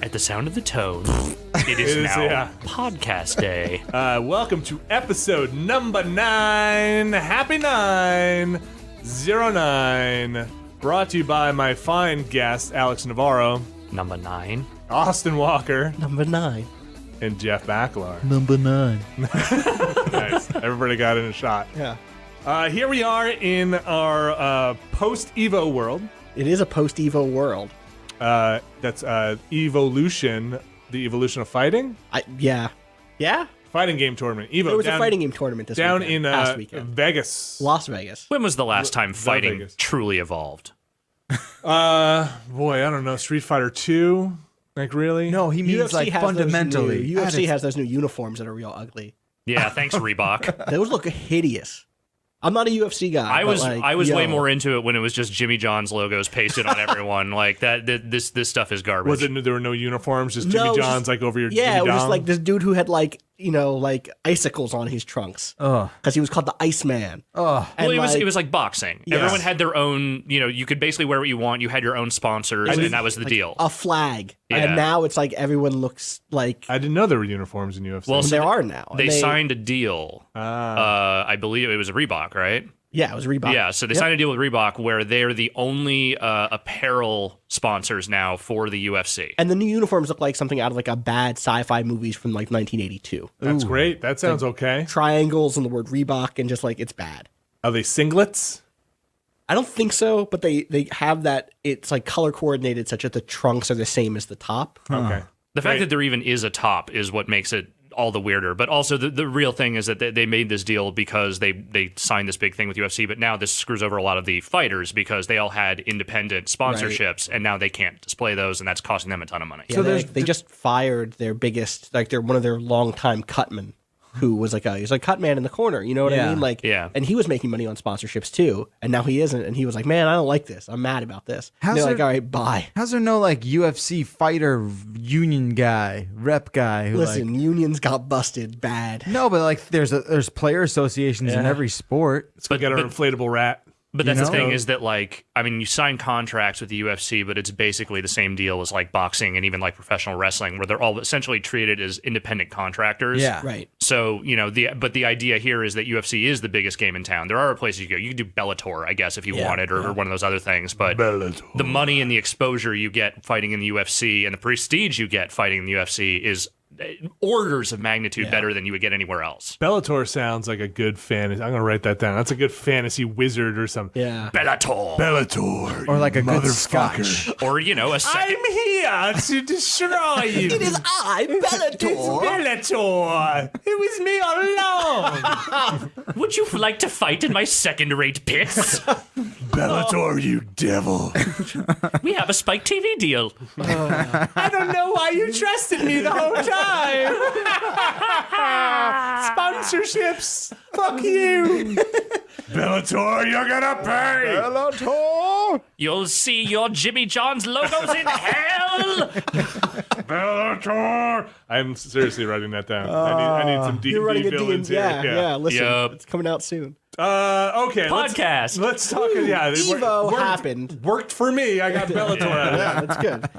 At the sound of the tone, it is now podcast day. Welcome to episode number 9, Happy 909, brought to you by my fine guest, Alex Navarro, Number 9. Austin Walker, Number 9. and Jeff Backlar. Number 9. Nice. Everybody got in a shot. Yeah. Here we are in our post-Evo world. It is a post-Evo world. That's Evolution, the evolution of fighting. Yeah. Fighting game tournament. Evo. There was a fighting game tournament this down weekend, in past weekend. Vegas. Las Vegas. When was the last time fighting Vegas. truly evolved? Boy, I don't know. Street Fighter 2? Like, really? No, he means like fundamentally. UFC has those new uniforms that are real ugly. Yeah, thanks, Reebok. Those look hidious. I'm not a UFC guy. I was way more into it when it was just Jimmy John's logos pasted on everyone. Like that. This stuff is garbage. Was it there were no uniforms, just Jimmy No, it was John's just- like over your Yeah, Jimmy it was Dong? just like this dude who had like icicles on his trunks Oh, because he was called the Iceman. oh. And Well, it was like boxing. Yes. Everyone had their own. You could basically wear what you want. You had your own sponsors, and that was the deal. a flag. Yeah. And now it's like everyone looks like I didn't know there were uniforms in UFC. Well, so there are now. They And signed a deal. I believe it was a Reebok, right? Yeah, it was Reebok. Yeah, so they signed a deal with Reebok where they're the only apparel sponsors now for the UFC. And the new uniforms look like something out of like a bad sci-fi movies from like 1982. That's great. That sounds okay. Triangles and the word Reebok and just like it's bad. Are they singlets? I don't think so, but they have that. It's like color coordinated such that the trunks are the same as the top. Okay. The fact that there even is a top is what makes it all the weirder. But also the real thing is that they made this deal because they signed this big thing with UFC, but now this screws over a lot of the fighters because they all had independent sponsorships and now they can't display those, and that's costing them a ton of money. Yeah, So they just fired their biggest, like they're one of their longtime cutmen, who was like he's like cut man in the corner. You know what I Yeah. mean? Like, Yeah. And he was making money on sponsorships too, and now he isn't. And he was like, man, I don't like this. I'm mad about this. And they're like, all right, bye. How's there no like UFC fighter union guy, rep guy who Listen, like unions got busted bad. no, but like there's player associations in every sport. Let's go get our inflatable rat. But that's the know? thing is that, like, I mean, you sign contracts with the UFC, but it's basically the same deal as like boxing and even like professional wrestling, where they're all essentially treated as independent contractors. Yeah. Right. So, the idea here is that UFC is the biggest game in town. There are places you go. You can do Bellator, I guess, if you wanted, or one of those other things. But Bellator. the money and the exposure you get fighting in the UFC and the prestige you get fighting in the UFC is orders of magnitude better than you would get anywhere else. Bellator sounds like a good fantasy. I'm going to write that down. That's a good fantasy wizard or something. Yeah. Bellator. Bellator. Or like a good motherfucker. scotch. Or, a second. I'm here to destroy you. It is I, Bellator. Bellator. It was me all along. Would you like to fight in my second-rate pits? Bellator, you devil. We have a Spike TV deal. I don't know why you trusted me the whole time. Sponsorships. Fuck you. Bellator, you're gonna pay. Bellator. You'll see your Jimmy John's logos in hell. Bellator. I'm seriously writing that down. I need some You're running D&D a villains D&D. here. Yeah. Listen, Yup. it's coming out soon. Okay. Podcast. Let's talk. Yeah, Evo worked- happened. Worked for me. I got Bellator out of that. Yeah, that's good.